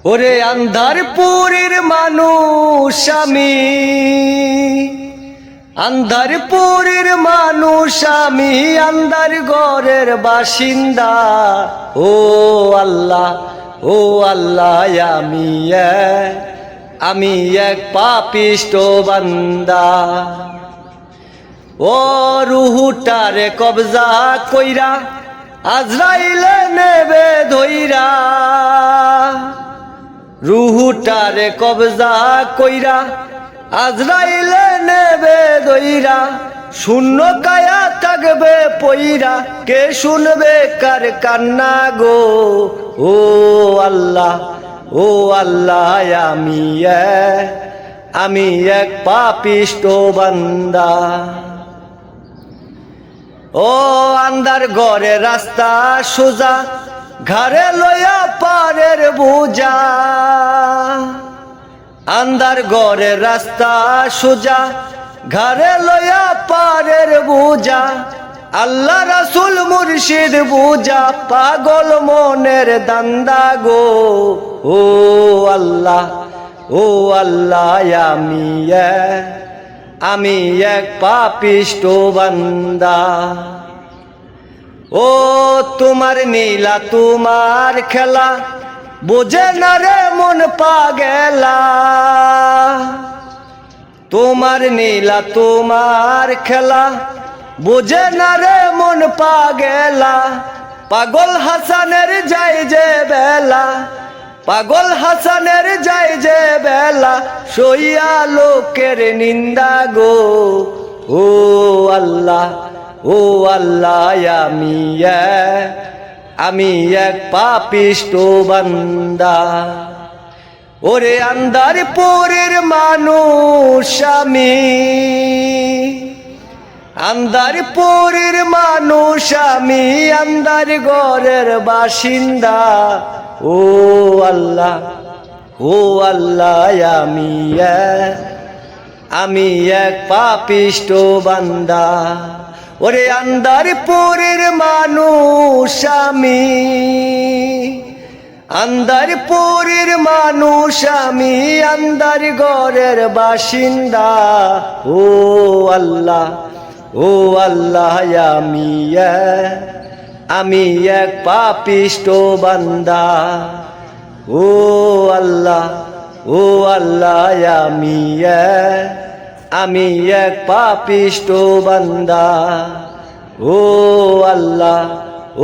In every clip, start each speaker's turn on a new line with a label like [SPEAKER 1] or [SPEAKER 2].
[SPEAKER 1] ওরে আন্ধারপুরের মানুষ আমি, আন্ধারপুরের মানুষ আমি, আন্ধার ঘরের বাসিন্দা। ও আল্লাহ, ও আল্লাহ, আমি এক পাপিষ্ট বান্দা। ও রুহুটারে কবজা কইরা আজরাইলে নেবে ধইরা, রুহুটারে কবজা কইরা আজরাইলে নেবে ধইরা। শূন্য কায়া থাকবে পইরা, কে শুনবে কার কান্না গো। ও আল্লাহ, ও আল্লাহ, আমি এক পাপিষ্ট বান্দা। ও আন্ধার ঘরে রাস্তা সোজা, ঘরে লয়া পারের বোঝা। আন্ধার ঘরে রাস্তা সোজা, ঘরে লয়া পারের বোঝা। আল্লাহ রাসূল মুর্শিদ বুঝা, পাগল মনের দান্দা গো। ও আল্লাহ, ও আল্লাহ, আমি এক পাপিষ্ট বান্দা। ও তোমার নীলা তোমার খেলা, বোঝে না রে মন পাগেলা। তোমার নীলা তোমার খেলা, বোঝে না রে মন পাগেলা। পাগল হাসানের যাই যে বেলা, পাগল হাসানের যাই যে বেলা, সইয়া লোকের নিন্দা গো। ও আল্লাহ, ও আল্লাহ, আমি এক পাপিষ্ট বান্দা। ওরে আন্ধারপুরের মানুষ আমি, আন্ধারপুরের মানুষ আমি, আন্ধার ঘরের বাসিন্দা। ও আল্লাহ, ও আল্লাহ, আমি এক পাপিষ্ট বান্দা। ওরে আন্ধারপুরের মানুষ আমি, আন্ধারপুরের মানুষ আমি, আন্ধার ঘরের বাসিন্দা। ও আল্লাহ, ও আল্লাহ, আমি এক পাপিষ্ট বান্দা। ও আল্লাহ, ও আল্লাহ, আমি এক পাপিষ্ট বান্দা। ও আল্লাহ,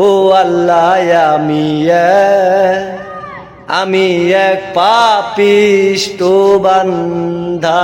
[SPEAKER 1] ও আল্লাহ, আমি এক পাপিষ্ট বান্দা।